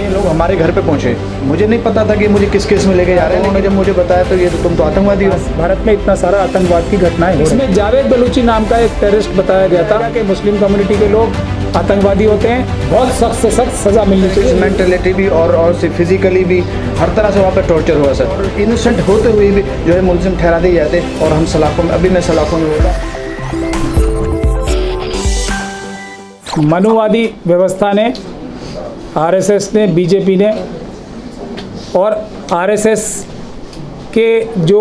ये लोग हमारे घर पे पहुंचे, मुझे नहीं पता था कि मुझे किस केस में लेके जा रहे हैं। उन्होंने जब मुझे बताया तो ये तो तुम तो आतंकवादी हो। भारत में इतना सारा आतंकवाद की घटनाएं हो रही हैं। इसमें जावेद बलूची नाम का एक टेररिस्ट बताया गया था कि मुस्लिम कम्युनिटी के लोग आतंकवादी होते हैं, बहुत सख्त से सख्त सजा मिलनी चाहिए। मेंटलिटी भी और फिजिकली भी हर तरह से वहाँ पर टॉर्चर हुआ सर। इनोसेंट होते हुए भी जो है मुल्जिम ठहरा दिए जाते और हम सलाखों में, अभी मैं सलाखों में होगा। मनुवादी व्यवस्था ने, आरएसएस ने, बीजेपी ने और आरएसएस के जो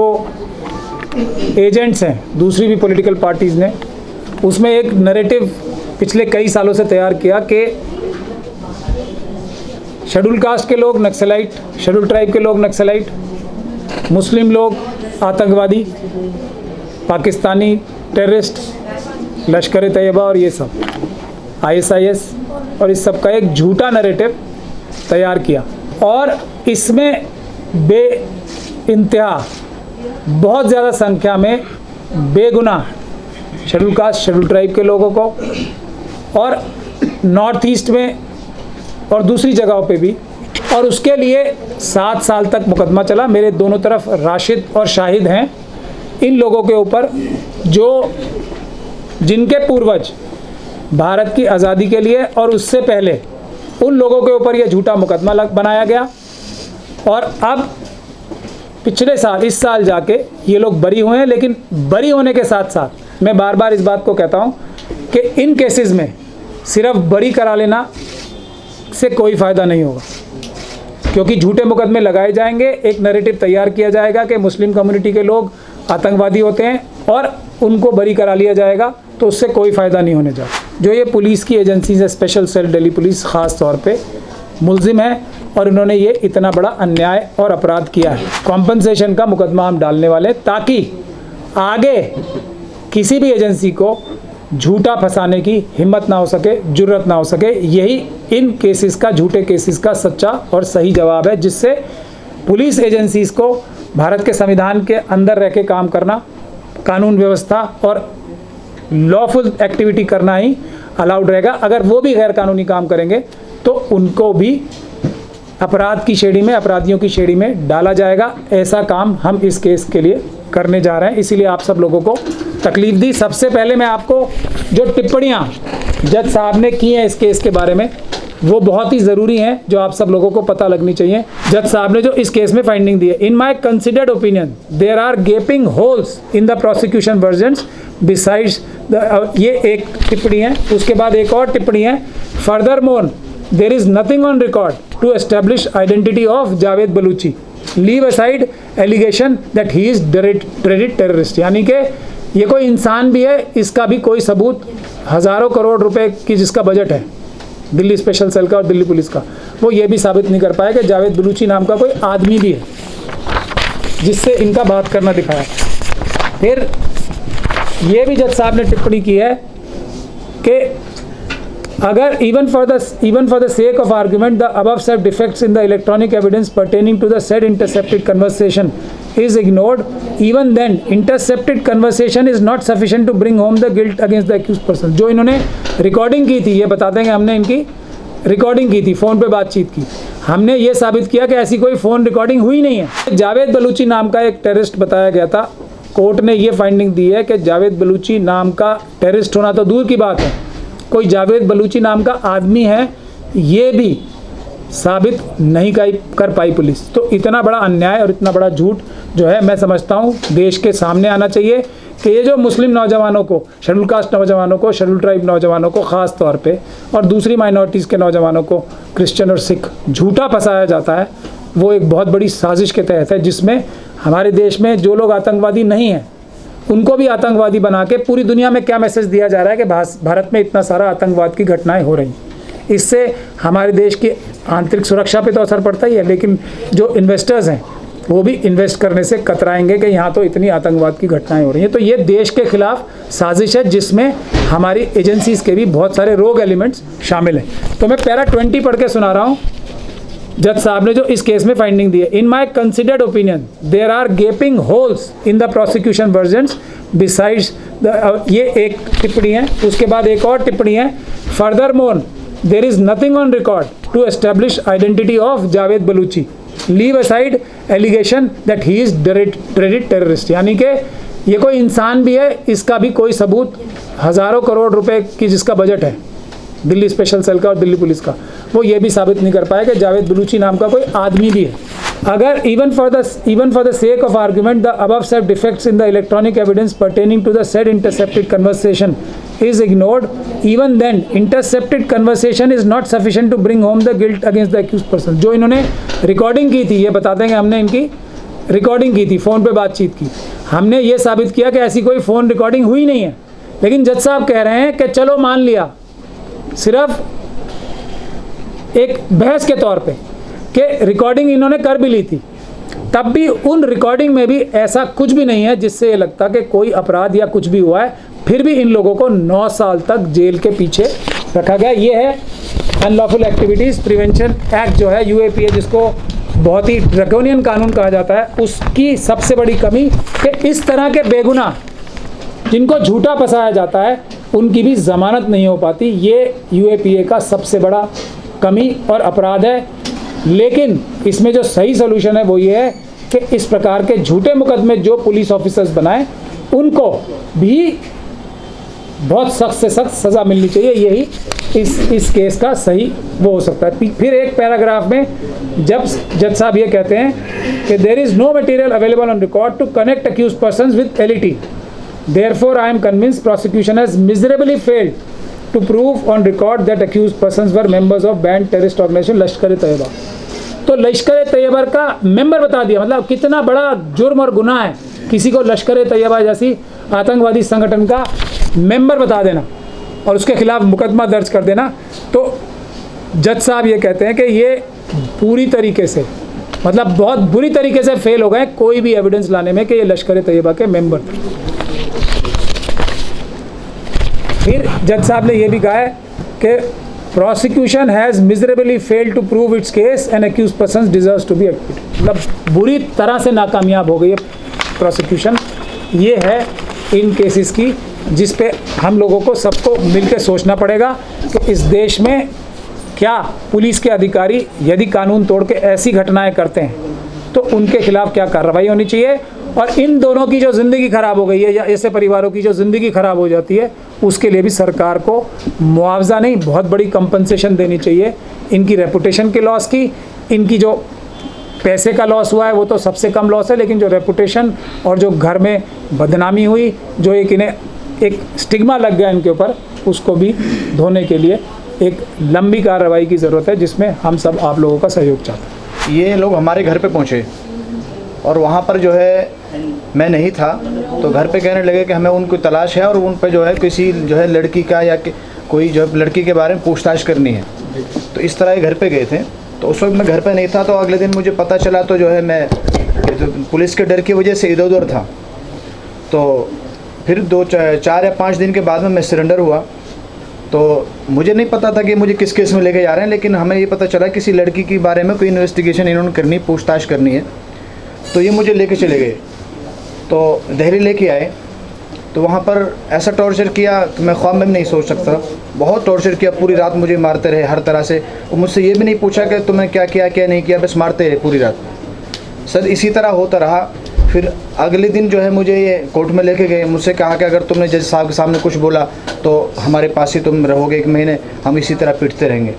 एजेंट्स हैं दूसरी भी पॉलिटिकल पार्टीज़ ने, उसमें एक नैरेटिव पिछले कई सालों से तैयार किया कि शेड्यूल कास्ट के लोग नक्सलाइट, शेड्यूल ट्राइब के लोग नक्सलाइट, मुस्लिम लोग आतंकवादी, पाकिस्तानी टेररिस्ट, लश्कर तैयबा और ये सब ISIS और इस सब का एक झूठा नैरेटिव तैयार किया। और इसमें बेइंतहा बहुत ज़्यादा संख्या में बेगुनाह शेड्यूल कास्ट, शेड्यूल ट्राइब के लोगों को और नॉर्थ ईस्ट में और दूसरी जगहों पे भी, और उसके लिए 7 साल तक मुकदमा चला। मेरे दोनों तरफ राशिद और शाहिद हैं इन लोगों के ऊपर, जो जिनके पूर्वज भारत की आज़ादी के लिए और उससे पहले उन लोगों के ऊपर यह झूठा मुकदमा बनाया गया। और अब पिछले साल, इस साल जाके ये लोग बरी हुए हैं। लेकिन बरी होने के साथ साथ मैं बार बार इस बात को कहता हूँ कि इन केसेस में सिर्फ बरी करा लेना से कोई फ़ायदा नहीं होगा, क्योंकि झूठे मुकदमे लगाए जाएंगे, एक नैरेटिव तैयार किया जाएगा कि मुस्लिम कम्युनिटी के लोग आतंकवादी होते हैं और उनको बरी करा लिया जाएगा, तो उससे कोई फ़ायदा नहीं होने जा। जो ये पुलिस की एजेंसीज है, स्पेशल सेल दिल्ली पुलिस ख़ास तौर पे मुलजिम है और इन्होंने ये इतना बड़ा अन्याय और अपराध किया है। कॉम्पनसेशन का मुकदमा हम डालने वाले, ताकि आगे किसी भी एजेंसी को झूठा फंसाने की हिम्मत ना हो सके, जुर्रत ना हो सके। यही इन केसेस का, झूठे केसेस का सच्चा और सही जवाब है, जिससे पुलिस एजेंसीज़ को भारत के संविधान के अंदर रह के काम करना, कानून व्यवस्था और लॉफुल एक्टिविटी करना ही अलाउड रहेगा। अगर वो भी गैर कानूनी काम करेंगे तो उनको भी अपराध की श्रेणी में, अपराधियों की श्रेणी में डाला जाएगा। ऐसा काम हम इस केस के लिए करने जा रहे हैं, इसीलिए आप सब लोगों को तकलीफ दी। सबसे पहले मैं आपको जो टिप्पणियाँ जज साहब ने की हैं इस केस के बारे में, वो बहुत ही ज़रूरी हैं, जो आप सब लोगों को पता लगनी चाहिए। जज साहब ने जो इस केस में फाइंडिंग दी है, in my considered opinion there are gaping holes in the prosecution versions besides ये एक टिप्पणी है। उसके बाद एक और टिप्पणी है, furthermore there is nothing on record to establish identity of Javed Baluchi, leave aside allegation that he is dreaded terrorist. यानी कि ये कोई इंसान भी है, इसका भी कोई सबूत, हज़ारों करोड़ रुपए की जिसका बजट है दिल्ली स्पेशल सेल का और दिल्ली पुलिस का, वो ये भी साबित नहीं कर पाया कि जावेद बलूची नाम का कोई आदमी भी है जिससे इनका बात करना दिखाया। फिर ये भी जज साहब ने टिप्पणी की है कि अगर even for the sake of argument the above said defects in the electronic evidence pertaining to the said intercepted conversation is ignored, even then intercepted conversation is not sufficient to bring home the guilt against the accused person। जो इन्होंने recording की थी, ये बताते हैं कि हमने इनकी रिकॉर्डिंग की थी, फ़ोन पे बातचीत की, हमने ये साबित किया कि ऐसी कोई फ़ोन रिकॉर्डिंग हुई नहीं है। जावेद बलूची नाम का एक टेररिस्ट बताया गया था। कोर्ट ने ये फाइंडिंग दी है कि जावेद बलूची नाम का टेररिस्ट होना तो दूर की बात है, कोई जावेद बलूची नाम का आदमी है ये भी साबित नहीं कर पाई पुलिस। तो इतना बड़ा अन्याय और इतना बड़ा झूठ जो है, मैं समझता हूँ देश के सामने आना चाहिए कि ये जो मुस्लिम नौजवानों को, शेड्यूल कास्ट नौजवानों को, शेड्यूल ट्राइब नौजवानों को ख़ास तौर पे, और दूसरी माइनॉरिटीज़ के नौजवानों को, क्रिश्चियन और सिख, झूठा फंसाया जाता है, वो एक बहुत बड़ी साजिश के तहत है, जिसमें हमारे देश में जो लोग आतंकवादी नहीं हैं उनको भी आतंकवादी बना के पूरी दुनिया में क्या मैसेज दिया जा रहा है कि भारत में इतना सारा आतंकवाद की घटनाएं हो रही हैं। इससे हमारे देश की आंतरिक सुरक्षा पे तो असर पड़ता ही है, लेकिन जो इन्वेस्टर्स हैं वो भी इन्वेस्ट करने से कतराएंगे कि यहाँ तो इतनी आतंकवाद की घटनाएं हो रही हैं। तो ये देश के खिलाफ साजिश है, जिसमें हमारी एजेंसीज़ के भी बहुत सारे रोग एलिमेंट्स शामिल हैं। तो मैं पैरा 20 पढ़ के सुना रहा हूँ, जज साहब ने जो इस केस में फाइंडिंग दी है। In my considered opinion there are gaping holes in the prosecution versions besides ये एक टिप्पणी है। उसके बाद एक और टिप्पणी है, furthermore there is nothing on record to establish identity of Javed Baluchi. Leave aside allegation that he is dreaded terrorist. यानी कि ये कोई इंसान भी है, इसका भी कोई सबूत, हज़ारों करोड़ रुपए की जिसका बजट है दिल्ली स्पेशल सेल का और दिल्ली पुलिस का, वो ये भी साबित नहीं कर पाया कि जावेद बलूची नाम का कोई आदमी भी है. अगर even for the sake of argument the above said defects in the electronic evidence pertaining to the said intercepted conversation is ignored, even then intercepted conversation is not sufficient to bring home the guilt against the accused person. जो इन्होंने recording की थी, ये बताते हैं कि हमने इनकी रिकॉर्डिंग की थी, फ़ोन पे बातचीत की, हमने ये साबित किया कि ऐसी कोई फ़ोन रिकॉर्डिंग हुई नहीं है. लेकिन जज साहब कह रहे हैं कि चलो मान लिया, सिर्फ एक बहस के तौर पे कि रिकॉर्डिंग इन्होंने कर भी ली थी, तब भी उन रिकॉर्डिंग में भी ऐसा कुछ भी नहीं है जिससे ये लगता कि कोई अपराध या कुछ भी हुआ है. फिर भी इन लोगों को 9 साल तक जेल के पीछे रखा गया. ये है अनलॉफुल एक्टिविटीज़ प्रिवेंशन एक्ट जो है UAPA, जिसको बहुत ही ड्रैकोनियन कानून कहा जाता है. उसकी सबसे बड़ी कमी कि इस तरह के बेगुनाह जिनको झूठा फंसाया जाता है उनकी भी ज़मानत नहीं हो पाती. ये UAPA का सबसे बड़ा कमी और अपराध है. लेकिन इसमें जो सही सोल्यूशन है वो ये है कि इस प्रकार के झूठे मुकदमे जो पुलिस ऑफिसर्स बनाएं उनको भी बहुत सख्त से सख्त सज़ा मिलनी चाहिए. यही इस केस का सही वो हो सकता है. फिर एक पैराग्राफ में जब जज साहब ये कहते हैं कि there is no material available on record to connect accused persons with LET. Therefore I am convinced prosecution has miserably failed to prove on record that accused persons were members of banned terrorist organization Lashkar-e-Taiba. तो लश्कर-ए-तैयबा का member बता दिया, मतलब कितना बड़ा जुर्म और गुनाह है किसी को लश्कर-ए-तैयबा जैसी आतंकवादी संगठन का मेंबर बता देना और उसके खिलाफ मुकदमा दर्ज कर देना. तो जज साहब ये कहते हैं कि ये पूरी तरीके से, मतलब बहुत बुरी तरीके से फेल हो गए कोई भी एविडेंस लाने में कि ये लश्कर-ए-तैयबा के मेंबर थे. फिर जज साहब ने यह भी कहा है कि prosecution has miserably failed to prove its case and accused person deserves to be acquitted. मतलब बुरी तरह से नाकामयाब हो गई है प्रोसिक्यूशन. ये है इन केसेस की जिस पे हम लोगों को सबको मिलकर सोचना पड़ेगा कि इस देश में क्या पुलिस के अधिकारी यदि कानून तोड़ के ऐसी घटनाएं करते हैं तो उनके खिलाफ क्या कार्रवाई होनी चाहिए. और इन दोनों की जो ज़िंदगी ख़राब हो गई है या ऐसे परिवारों की जो ज़िंदगी ख़राब हो जाती है उसके लिए भी सरकार को मुआवजा नहीं, बहुत बड़ी कंपनसेशन देनी चाहिए. इनकी रेपुटेशन के लॉस की, इनकी जो पैसे का लॉस हुआ है वो तो सबसे कम लॉस है, लेकिन जो रेपुटेशन और जो घर में बदनामी हुई, जो एक इन्हें एक स्टिग्मा लग गया इनके ऊपर, उसको भी धोने के लिए एक लंबी कार्रवाई की ज़रूरत है जिसमें हम सब आप लोगों का सहयोग चाहते हैं. ये लोग हमारे घर पे पहुँचे और वहाँ पर जो है मैं नहीं था, तो घर पे कहने लगे कि हमें उनको तलाश है और उन पे जो है किसी जो है लड़की का या कोई जो है लड़की के बारे में पूछताछ करनी है. तो इस तरह घर पे गए थे. तो उस वक्त मैं घर पे नहीं था, तो अगले दिन मुझे पता चला, तो जो है मैं तो पुलिस के डर की वजह से इधर उधर था. तो फिर 4 या 5 दिन के बाद में मैं सरेंडर हुआ. तो मुझे नहीं पता था कि मुझे किस केस में लेके जा रहे हैं, लेकिन हमें ये पता चला किसी लड़की के बारे में कोई इन्वेस्टिगेशन इन्होंने करनी, पूछताछ करनी है. तो ये मुझे लेके चले गए, तो दिल्ली लेके आए. तो वहाँ पर ऐसा टॉर्चर किया कि मैं ख्वाब में भी नहीं सोच सकता. बहुत टॉर्चर किया, पूरी रात मुझे मारते रहे हर तरह से. और मुझसे ये भी नहीं पूछा कि तुमने क्या किया क्या नहीं किया, बस मारते रहे पूरी रात. सर इसी तरह होता रहा. फिर अगले दिन जो है मुझे ये कोर्ट में लेके गए. मुझसे कहा कि अगर तुमने जज साहब के सामने कुछ बोला तो हमारे पास ही तुम रहोगे 1 महीने, हम इसी तरह पीटते रहेंगे.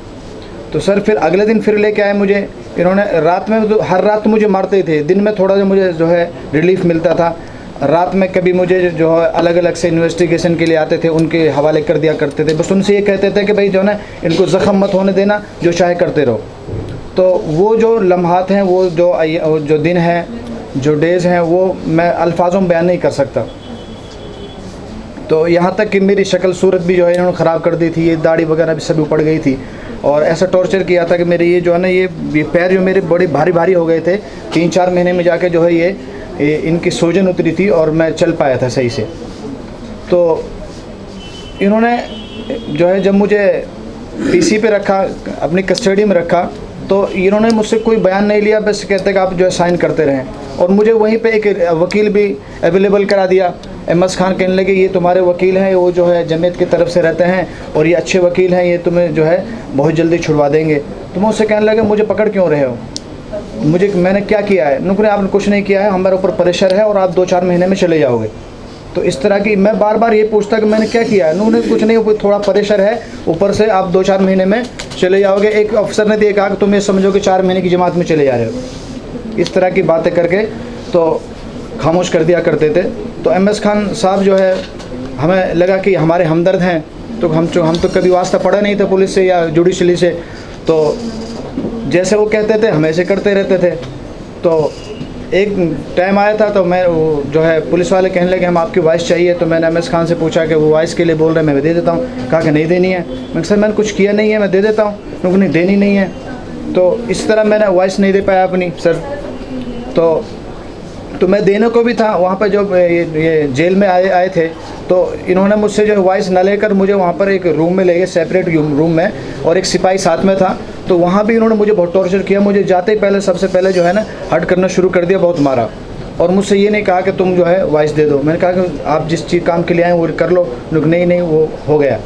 तो सर फिर अगले दिन फिर लेके आए मुझे. इन्होंने रात में तो हर रात मुझे मारते थे, दिन में थोड़ा मुझे जो है रिलीफ मिलता था. रात में कभी मुझे जो है अलग अलग से इन्वेस्टिगेशन के लिए आते थे, उनके हवाले कर दिया करते थे. बस उनसे ये कहते थे कि भाई जो है इनको ज़ख्म मत होने देना, जो चाहे करते रहो. तो वो जो लम्हात हैं, वो जो दिन हैं, जो डेज़ हैं, वो मैं अल्फाजों में बयान नहीं कर सकता. तो यहाँ तक कि मेरी शक्ल सूरत भी जो है इन्होंने ख़राब कर दी थी. ये दाढ़ी वगैरह भी सब उपड़ गई थी. और ऐसा टॉर्चर किया था कि मेरे ये जो है ना ये पैर जो मेरे बड़े भारी भारी हो गए थे. 3-4 महीने में जाके जो है ये इनकी सूजन उतरी थी और मैं चल पाया था सही से. तो इन्होंने जो है जब मुझे PC पे रखा, अपनी कस्टडी में रखा, तो इन्होंने मुझसे कोई बयान नहीं लिया. बस कहते कि आप जो है साइन करते रहें. और मुझे वहीं पे एक वकील भी अवेलेबल करा दिया MS खान कहने लगे ये तुम्हारे वकील हैं, वो जो है जमीयत की तरफ से रहते हैं और ये अच्छे वकील हैं, ये तुम्हें जो है बहुत जल्दी छुड़वा देंगे। तो मैं उससे कहने लगा मुझे पकड़ क्यों रहे हो, मैंने क्या किया है? नुकरे आपने कुछ नहीं किया है, हमारे ऊपर प्रेशर है और आप 2-4 महीने में चले जाओगे। तो इस तरह की मैं बार बार ये पूछता कि मैंने क्या किया है? उन्होंने कुछ नहीं, थोड़ा प्रेशर है ऊपर से, आप 2-4 महीने में चले जाओगे। एक अफसर ने तो ये कहा कि तुम ये समझो कि 4 महीने की जमात में चले जा रहे हो। इस तरह की बातें करके तो खामोश कर दिया करते थे। तो MS खान साहब जो है, हमें लगा कि हमारे हमदर्द हैं, तो हम तो कभी वास्ता पड़ा नहीं था पुलिस से या जुडिशरी से, तो जैसे वो कहते थे हम ऐसे करते रहते थे। तो एक टाइम आया था तो मैं जो है पुलिस वाले कहने लगे हम आपकी वॉइस चाहिए। तो मैंने MS खान से पूछा कि वो वॉइस के लिए बोल रहे हैं, मैं दे देता हूँ। कहा कि नहीं देनी है। मैं सर मैंने कुछ किया नहीं है, मैं दे देता हूँ। क्योंकि नहीं देनी नहीं है। तो इस तरह मैंने वॉइस नहीं दे पाया अपनी सर। तो मैं देने को भी था वहाँ पर, जो ये जेल में आए थे, तो इन्होंने मुझसे जो वॉइस न लेकर मुझे वहाँ पर एक रूम में ले गए, सेपरेट रूम में, और एक सिपाही साथ में था। तो वहाँ भी इन्होंने मुझे बहुत टॉर्चर किया। मुझे जाते ही पहले सबसे पहले जो है ना हट करना शुरू कर दिया, बहुत मारा। और मुझसे ये नहीं कहा कि तुम जो है वॉइस दे दो। मैंने कहा कि आप जिस चीज़ काम के लिए आए वो कर लो। नहीं वो हो गया।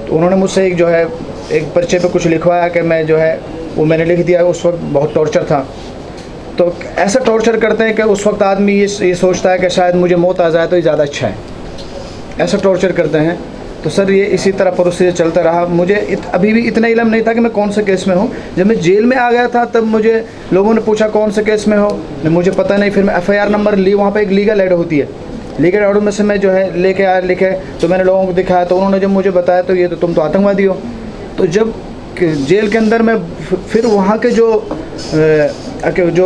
तो उन्होंने मुझसे एक जो है एक पर्चे पे कुछ लिखवाया कि मैं जो है वो मैंने लिख दिया। उस वक्त बहुत टॉर्चर था। तो ऐसा टॉर्चर करते हैं कि उस वक्त आदमी ये सोचता है कि शायद मुझे मौत आ जाए तो ये ज़्यादा अच्छा है। ऐसा टॉर्चर करते हैं। तो सर ये इसी तरह प्रोसीजर चलता रहा। मुझे अभी भी इतना इल्म नहीं था कि मैं कौन से केस में हूँ। जब मैं जेल में आ गया था तब मुझे लोगों ने पूछा कौन से केस में हो, मुझे पता नहीं। फिर मैं FIR नंबर ली, वहाँ पे एक लीगल एड होती है, लीगल एड में से मैं जो है लेके आया, लिखे। तो मैंने लोगों को दिखाया, तो उन्होंने जब मुझे बताया तो ये तो तुम तो आतंकवादी हो। तो जब जेल के अंदर में फिर वहाँ के जो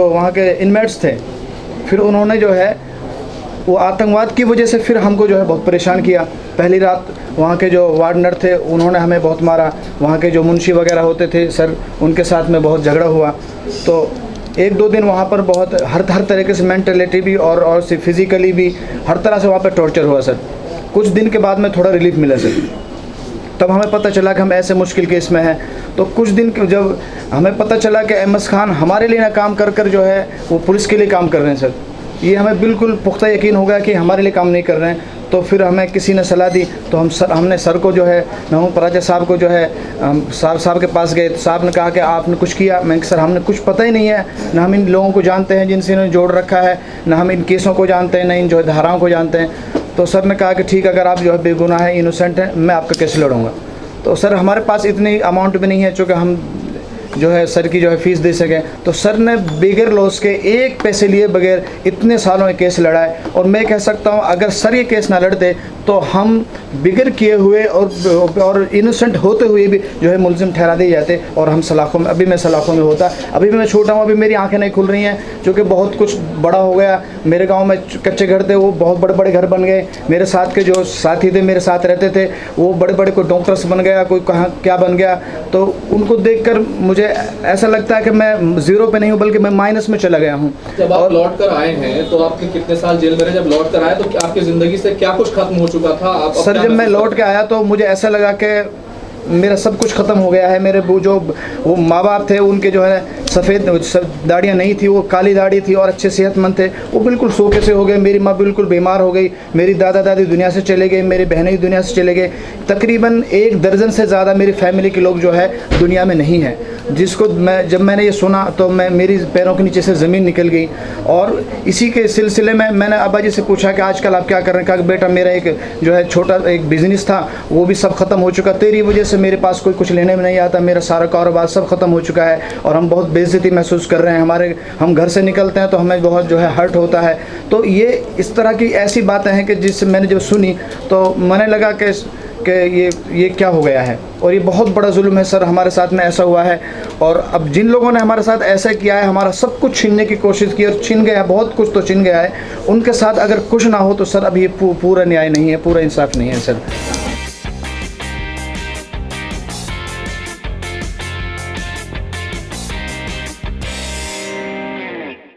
वहाँ के इनमेट्स थे, फिर उन्होंने जो है वो आतंकवाद की वजह से फिर हमको जो है बहुत परेशान किया। पहली रात वहाँ के जो वार्डनर थे उन्होंने हमें बहुत मारा। वहाँ के जो मुंशी वगैरह होते थे सर, उनके साथ में बहुत झगड़ा हुआ। तो 1-2 दिन वहाँ पर बहुत हर तरीके से मेंटलिटी भी और फिज़िकली भी हर तरह से वहाँ पर टॉर्चर हुआ सर। कुछ दिन के बाद में थोड़ा रिलीफ मिला सर। तब हमें पता चला कि हम ऐसे मुश्किल केस में हैं। तो कुछ दिन जब हमें पता चला कि MS खान हमारे लिए ना काम कर जो है वो पुलिस के लिए काम कर रहे हैं सर, ये हमें बिल्कुल पुख्ता यकीन हो गया कि हमारे लिए काम नहीं कर रहे हैं। तो फिर हमें किसी ने सलाह दी, तो हमने सर को जो है महमूद पराजा साहब को जो है साहब के पास गए। तो साहब ने कहा कि आपने कुछ किया? मैं सर हमने कुछ पता ही नहीं है, ना हम इन लोगों को जानते हैं जिनसे इन्होंने जोड़ रखा है, ना हम इन केसों को जानते हैं, ना इन जो धाराओं को जानते हैं। तो सर ने कहा कि ठीक, अगर आप जो है बेगुनाह है, इनोसेंट हैं, मैं आपका केस लड़ूंगा। तो सर हमारे पास इतनी अमाउंट भी नहीं है चूँकि हम जो है सर की जो है फ़ीस दे सकें। तो सर ने बगैर लॉस के 1 पैसे लिए बगैर इतने सालों में केस लड़ाए। और मैं कह सकता हूँ अगर सर ये केस ना लड़ते तो हम बगैर किए हुए और इनोसेंट होते हुए भी जो है मुलजिम ठहरा दिए जाते और हम सलाखों में, अभी मैं सलाखों में होता। अभी भी मैं छोटा हूँ, अभी मेरी आंखें नहीं खुल रही हैं क्योंकि बहुत कुछ बड़ा हो गया। मेरे गांव में कच्चे घर थे, वो बहुत बड़े बड़े घर बन गए। मेरे साथ के जो साथी थे, मेरे साथ रहते थे, वो बड़े बड़े कोई डॉक्टर्स बन गया, कोई कहाँ क्या बन गया। तो उनको देखकर मुझे ऐसा लगता है कि मैं ज़ीरो पे नहीं हूँ बल्कि मैं माइनस में चला गया हूँ। जब आप लौट कर आए हैं तो आपके कितने साल जेल में रहे? जब लौट कर आए तो आपकी ज़िंदगी से क्या कुछ खत्म हो चुका था? आप सर जब मैं लौट के आया तो मुझे ऐसा लगा कि मेरा सब कुछ ख़त्म हो गया है। मेरे वो माँ बाप थे, उनके जो है सफ़ेद दाढ़ियाँ नहीं थी, वो काली दाढ़ी थी और अच्छे सेहतमंद थे, वो बिल्कुल सोखे से हो गए। मेरी माँ बिल्कुल बीमार हो गई। मेरी दादा दादी दुनिया से चले गए, मेरे बहनें भी दुनिया से चले गए। तकरीबन 1 दर्जन से ज़्यादा मेरी फैमिली के लोग जो है दुनिया में नहीं हैं। जिसको जब मैंने ये सुना तो मेरी पैरों के नीचे से ज़मीन निकल गई। और इसी के सिलसिले में मैंने अब्बा जी से पूछा कि आजकल आप क्या कर रहे हैं? कहा कि बेटा मेरा एक जो है छोटा एक बिज़नेस था, वो भी सब ख़त्म हो चुका। तेरी वजह से मेरे पास कोई कुछ लेने में नहीं आता। मेरा सारा कारोबार सब ख़त्म हो चुका है और हम बहुत बेइज्जती महसूस कर रहे हैं। हम घर से निकलते हैं तो हमें बहुत जो है हर्ट होता है। तो ये इस तरह की ऐसी बातें हैं कि जिससे मैंने जब सुनी तो मैंने लगा कि ये क्या हो गया है और ये बहुत बड़ा जुल्म है सर, हमारे साथ में ऐसा हुआ है। और अब जिन लोगों ने हमारे साथ ऐसा किया है, हमारा सब कुछ छीनने की कोशिश की और छीन गया, बहुत कुछ तो छीन गया है, उनके साथ अगर कुछ ना हो तो सर अब ये पूरा न्याय नहीं है, पूरा इंसाफ नहीं है सर।